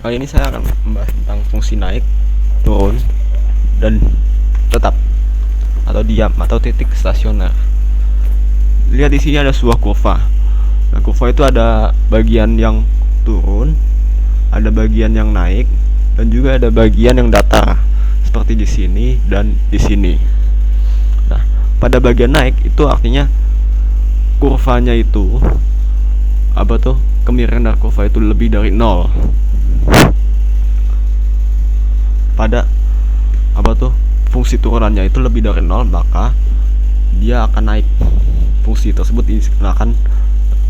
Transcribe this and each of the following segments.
Kali ini saya akan membahas tentang fungsi naik, turun, dan tetap atau diam atau titik stasioner. Lihat di sini ada sebuah kurva. Nah, kurva itu ada bagian yang turun, ada bagian yang naik, dan juga ada bagian yang datar seperti di sini dan di sini. Nah, pada bagian naik itu artinya kurvanya itu kemiringan dari kurva itu lebih dari 0. Pada fungsi turunannya itu lebih dari 0, maka dia akan naik. Fungsi tersebut digunakan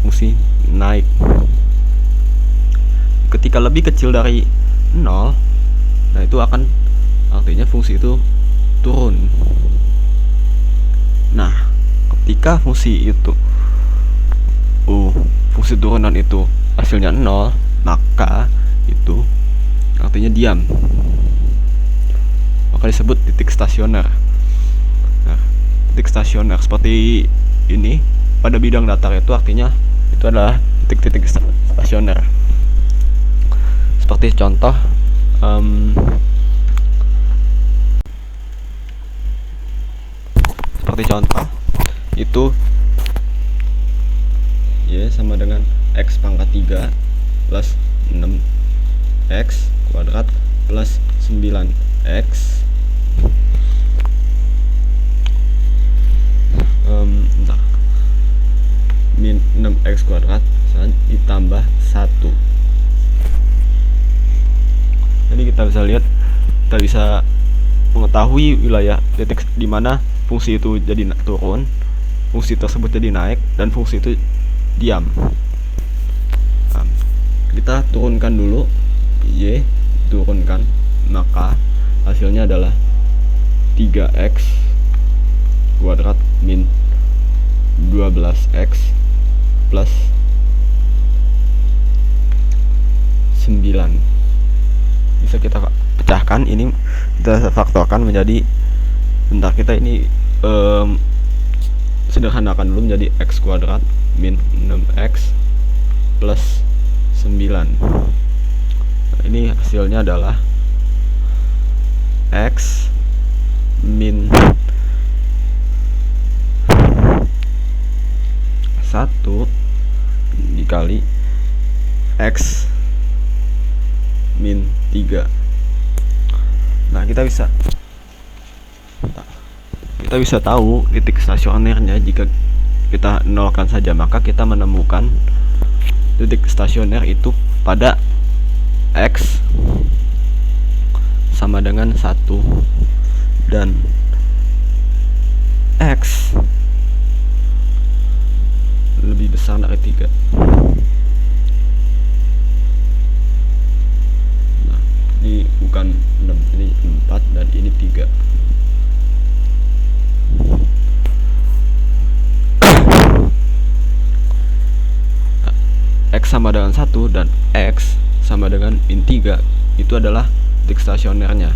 fungsi naik. Ketika lebih kecil dari 0, nah itu akan artinya fungsi itu turun. Nah, ketika fungsi turunan itu hasilnya 0, maka itu artinya diam, maka disebut titik stasioner. Nah, titik stasioner seperti ini pada bidang datar itu artinya itu adalah titik-titik stasioner. Seperti contoh itu y sama dengan x pangkat 3 plus 6x kuadrat plus 9x min 6x kuadrat ditambah 1. Jadi kita bisa mengetahui wilayah titik di mana fungsi itu jadi turun, fungsi tersebut jadi naik, dan fungsi itu diam. Nah, kita turunkan dulu y, turunkan, maka hasilnya adalah 3x kuadrat min 12x plus 9. Bisa kita pecahkan, ini kita faktorkan menjadi, kita ini sederhanakan dulu menjadi x kuadrat min 6x plus 9. Nah, ini hasilnya adalah x min 1 dikali x min 3. Nah, kita bisa tahu titik stasionernya jika kita nolkan saja, maka kita menemukan titik stasioner itu pada x sama dengan 1 dan x lebih besar dari 3. Nah, ini bukan 6, ini 4 dan ini 3. X sama dengan 1 dan X sama dengan min 3 itu adalah titik stasionernya.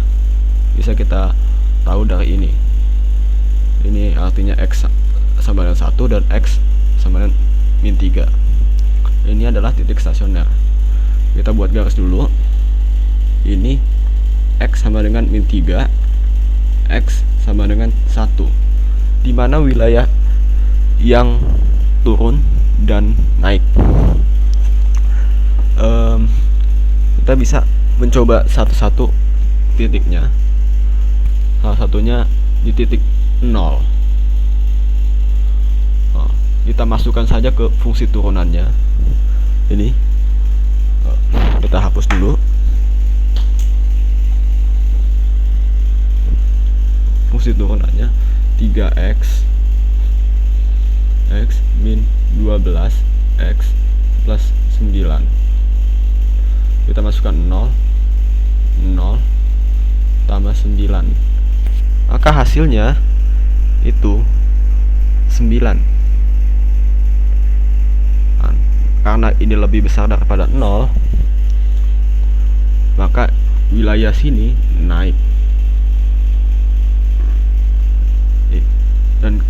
Bisa kita tahu dari ini. Ini artinya X sama dengan 1 dan X sama dengan min 3. Ini adalah titik stasioner. Kita buat garis dulu. Ini X sama dengan min 3, X sama dengan 1. Di mana wilayah yang turun dan naik. Kita bisa mencoba satu-satu titiknya. Salah satunya di titik 0. Kita masukkan saja ke fungsi turunannya. Ini kita hapus dulu. Fungsi turunannya 3x x min 12 x plus 9. Kita masukkan 0 tambah 9, maka hasilnya itu 9. Karena ini lebih besar daripada 0, maka wilayah sini naik. Dan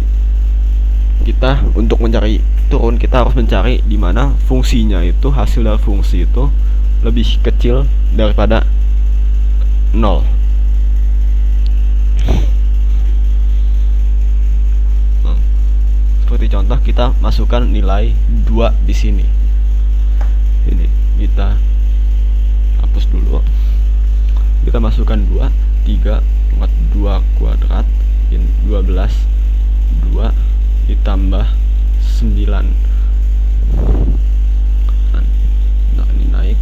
kita untuk mencari turun, kita harus mencari di mana fungsinya itu, hasil dari fungsi itu lebih kecil daripada 0. Seperti contoh, kita masukkan nilai 2 di sini. Ini kita hapus dulu. Kita masukkan 2, 3 buat 2 kuadrat, ini 12, 2 ditambah 9. Nah, ini naik.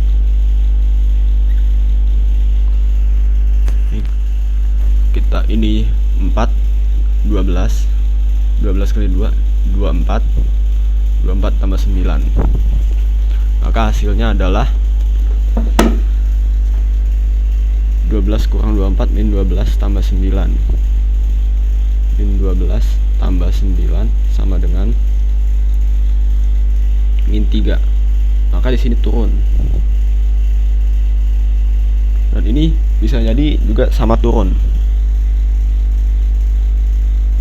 Ini 4, 12 kali 2, 24 tambah 9. Maka hasilnya adalah 12 kurang 24 min 12 tambah 9. Min 12 tambah 9 sama dengan min 3. Maka di sini turun. Dan ini bisa jadi juga sama turun.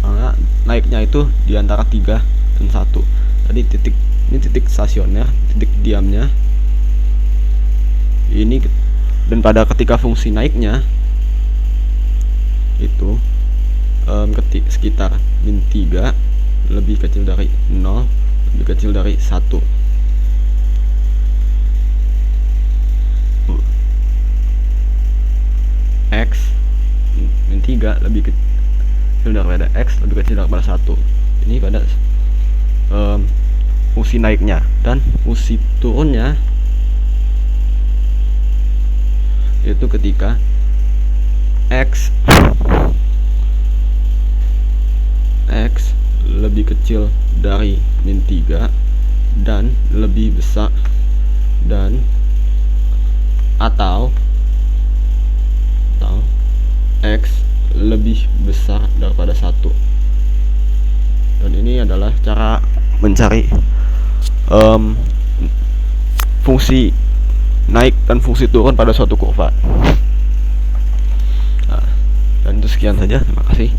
Karena naiknya itu di antara 3 dan 1. Tadi ini titik stasioner, titik diamnya. Ini dan pada ketika fungsi naiknya itu sekitar min 3 lebih kecil dari 0, lebih kecil dari 1. X min 3 lebih kecil daripada X, lebih kecil daripada 1. Ini pada fungsi naiknya. Dan fungsi turunnya itu ketika X lebih kecil dari min 3 dan lebih besar dan atau X lebih besar daripada 1. Dan ini adalah cara mencari fungsi naik dan fungsi turun pada suatu kurva. Nah, dan itu sekian saja, terima kasih.